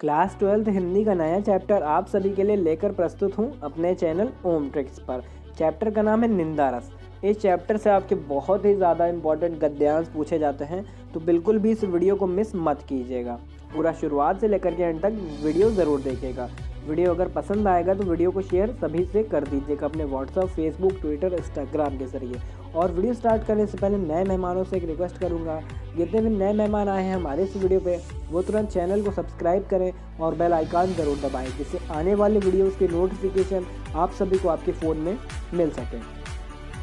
Class 12th Hindi का नया chapter आप सभी के लिए लेकर प्रस्तुत हूँ अपने चैनल ओम ट्रिक्स पर। चैप्टर का नाम है निंदा रस। इस चैप्टर से आपके बहुत ही ज़्यादा इंपॉर्टेंट गद्यांश पूछे जाते हैं, तो बिल्कुल भी इस वीडियो को मिस मत कीजिएगा। पूरा शुरुआत से लेकर के एंड तक वीडियो ज़रूर देखिएगा। वीडियो अगर पसंद आएगा तो वीडियो को शेयर सभी से कर दीजिएगा अपने व्हाट्सअप, फेसबुक, ट्विटर, इंस्टाग्राम के ज़रिए। और वीडियो स्टार्ट करने से पहले नए मेहमानों से एक रिक्वेस्ट करूंगा, जितने भी नए मेहमान आए हैं हमारे इस वीडियो पे, वो तुरंत चैनल को सब्सक्राइब करें और बेल आइकन ज़रूर दबाएं, जिससे आने वाले वीडियोज़ की नोटिफिकेशन आप सभी को आपके फ़ोन में मिल सके।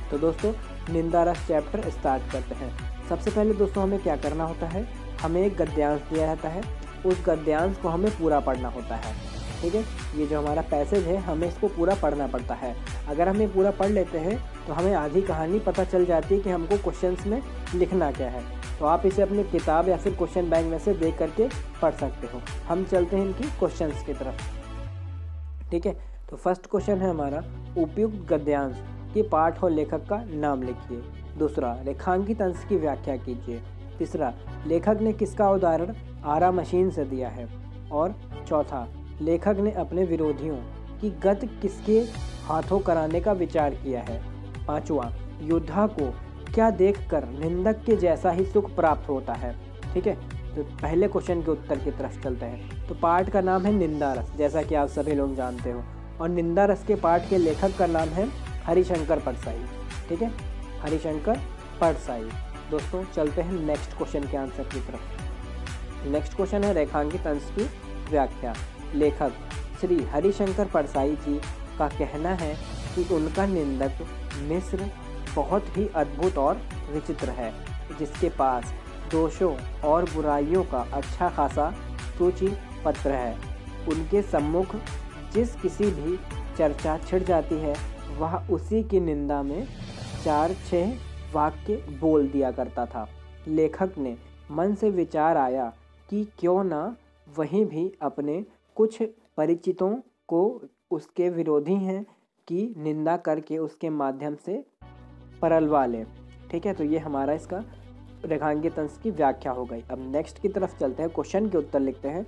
तो दोस्तों, निंदा रस चैप्टर स्टार्ट करते हैं। सबसे पहले दोस्तों हमें क्या करना होता है, हमें एक गद्यांश दिया रहता है, उस गद्यांश को हमें पूरा पढ़ना होता है। ठीक है, ये जो हमारा पैसेज है हमें इसको पूरा पढ़ना पड़ता है। अगर हम ये पूरा पढ़ लेते हैं तो हमें आधी कहानी पता चल जाती है कि हमको क्वेश्चंस में लिखना क्या है। तो आप इसे अपनी किताब या फिर क्वेश्चन बैंक में से देख करके पढ़ सकते हो। हम चलते हैं इनकी क्वेश्चंस की तरफ। ठीक है, तो फर्स्ट क्वेश्चन है हमारा, उपयुक्त गद्यांश के पाठ और लेखक का नाम लिखिए। दूसरा, रेखांकित अंश की व्याख्या कीजिए। तीसरा, लेखक ने किसका उदाहरण आरा मशीन से दिया है। और चौथा, लेखक ने अपने विरोधियों की गत किसके हाथों कराने का विचार किया है। पांचवा, योद्धा को क्या देखकर निंदक के जैसा ही सुख प्राप्त होता है। ठीक है, तो पहले क्वेश्चन के उत्तर की तरफ चलते हैं। तो पाठ का नाम है निंदा रस, जैसा कि आप सभी लोग जानते हो, और निंदा रस के पाठ के लेखक का नाम है हरिशंकर परसाई। ठीक है, हरिशंकर परसाई। दोस्तों चलते हैं नेक्स्ट क्वेश्चन के आंसर की तरफ। नेक्स्ट क्वेश्चन है रेखांकित अंश की व्याख्या। लेखक श्री हरिशंकर परसाई जी का कहना है कि उनका निंदक मिस्र बहुत ही अद्भुत और विचित्र है, जिसके पास दोषों और बुराइयों का अच्छा खासा सूची पत्र है। उनके सम्मुख जिस किसी भी चर्चा छिड़ जाती है वह उसी की निंदा में 4-6 वाक्य बोल दिया करता था। लेखक ने मन से विचार आया कि क्यों ना वहीं भी अपने कुछ परिचितों को उसके विरोधी हैं की निंदा करके उसके माध्यम से परलवा लें। ठीक है, तो ये हमारा इसका रेखांकित अंश की व्याख्या हो गई। अब नेक्स्ट की तरफ चलते हैं, क्वेश्चन के उत्तर लिखते हैं।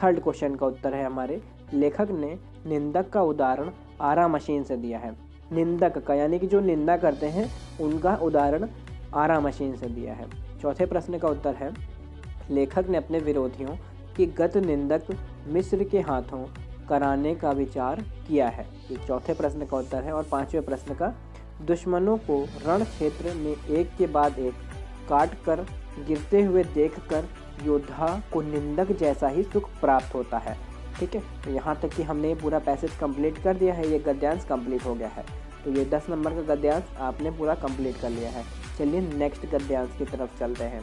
थर्ड क्वेश्चन का उत्तर है हमारे, लेखक ने निंदक का उदाहरण आरा मशीन से दिया है। निंदक का यानी कि जो निंदा करते हैं उनका उदाहरण आरा मशीन से दिया है। चौथे प्रश्न का उत्तर है, लेखक ने अपने विरोधियों की गत निंदक मिस्र के हाथों कराने का विचार किया है। ये चौथे प्रश्न का उत्तर है। और पांचवें प्रश्न का, दुश्मनों को रण क्षेत्र में एक के बाद एक काट कर गिरते हुए देखकर योद्धा को निंदक जैसा ही सुख प्राप्त होता है। ठीक है, तो यहाँ तक कि हमने पूरा पैसेज कंप्लीट कर दिया है, ये गद्यांश कंप्लीट हो गया है। तो ये 10 नंबर का गद्यांश आपने पूरा कंप्लीट कर लिया है। चलिए नेक्स्ट गद्यांश की तरफ चलते हैं।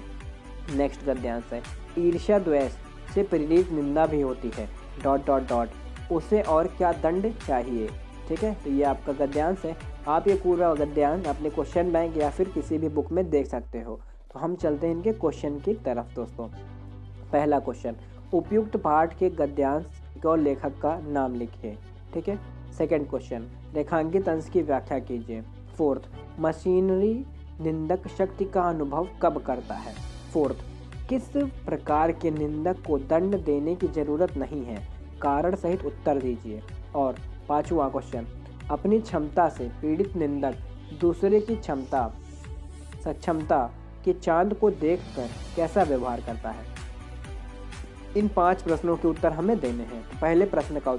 नेक्स्ट गद्यांश है, ईर्ष्या द्वेष से प्रेरित निंदा भी होती है ... उसे और क्या दंड चाहिए। ठीक है, तो ये आपका गद्यांश है। आप ये पूरा गद्यांश अपने क्वेश्चन बैंक या फिर किसी भी बुक में देख सकते हो। तो हम चलते हैं इनके क्वेश्चन की तरफ। दोस्तों पहला क्वेश्चन, उपयुक्त पाठ के गद्यांश और लेखक का नाम लिखिए। ठीक है। सेकंड क्वेश्चन, रेखांकित अंश की व्याख्या कीजिए। फोर्थ, मशीनरी निंदक शक्ति का अनुभव कब करता है। फोर्थ, किस प्रकार के निंदक को दंड देने की जरूरत नहीं है, कारण सहित उत्तर दीजिए। और पांचवा क्वेश्चन, अपनी क्षमता से पीड़ित निंदक दूसरे की सक्षमता के चांद को देखकर कैसा व्यवहार करता है। इन 5 प्रश्नों के उत्तर हमें देने हैं। तो पहले प्रश्न का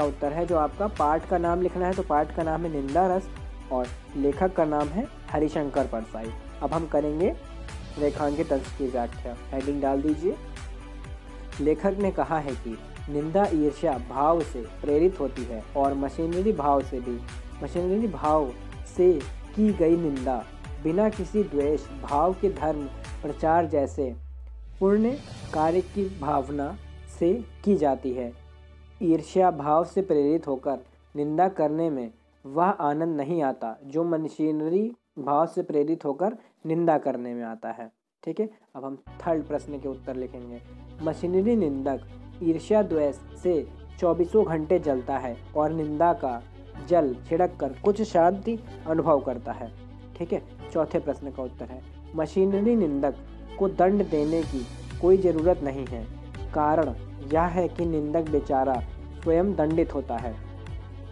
उत्तर है जो आपका पाठ का नाम लिखना है। तो पाठ का नाम है निंदा रस और लेखक का नाम है हरिशंकर परसाई। अब हम करेंगे रेखांकित अंश की व्याख्या। हेडिंग डाल दीजिए। लेखक ने कहा है कि निंदा ईर्ष्या भाव से प्रेरित होती है और मशीनरी भाव से की गई निंदा बिना किसी द्वेष भाव के धर्म प्रचार जैसे पुण्य कार्य की भावना से की जाती है। ईर्ष्या भाव से प्रेरित होकर निंदा करने में वह आनंद नहीं आता जो मशीनरी भाव से प्रेरित होकर निंदा करने में आता है। ठीक है, अब हम थर्ड प्रश्न के उत्तर लिखेंगे। मशीनरी निंदक ईर्ष्या द्वेष से 24 घंटे जलता है और निंदा का जल छिड़क कर कुछ शांति अनुभव करता है। ठीक है, चौथे प्रश्न का उत्तर है, मशीनरी निंदक को दंड देने की कोई ज़रूरत नहीं है, कारण यह है कि निंदक बेचारा स्वयं दंडित होता है।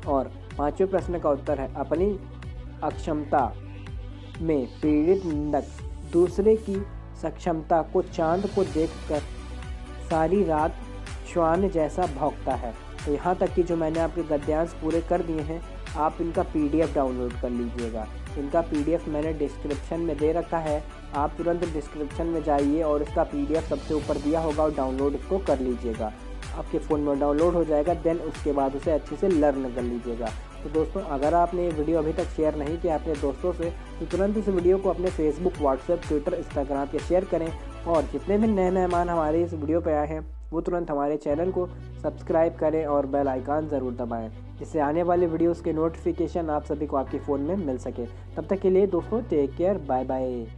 और पांचवें प्रश्न का उत्तर है, अपनी अक्षमता में पीड़ित निंदक दूसरे की सक्षमता को चांद को देखकर सारी रात श्वान जैसा भौंकता है। तो यहाँ तक कि जो मैंने आपके गद्यांश पूरे कर दिए हैं, आप इनका PDF डाउनलोड कर लीजिएगा। इनका PDF मैंने डिस्क्रिप्शन में दे रखा है, आप तुरंत डिस्क्रिप्शन में जाइए और इसका PDF सबसे ऊपर दिया होगा और डाउनलोड इसको कर लीजिएगा। आपके फ़ोन में डाउनलोड हो जाएगा, देन उसके बाद उसे अच्छे से लर्न कर लीजिएगा। तो दोस्तों, अगर आपने ये वीडियो अभी तक शेयर नहीं किया अपने दोस्तों से, तो तुरंत इस वीडियो को अपने फेसबुक, व्हाट्सएप, ट्विटर, इंस्टाग्राम पे शेयर करें। और जितने भी नए मेहमान हमारे इस वीडियो पे आए हैं, वो तुरंत हमारे चैनल को सब्सक्राइब करें और बेल आइकन ज़रूर दबाएं, जिससे आने वाले वीडियोस के नोटिफिकेशन आप सभी को आपके फ़ोन में मिल सके। तब तक के लिए दोस्तों, टेक केयर, बाय बाय।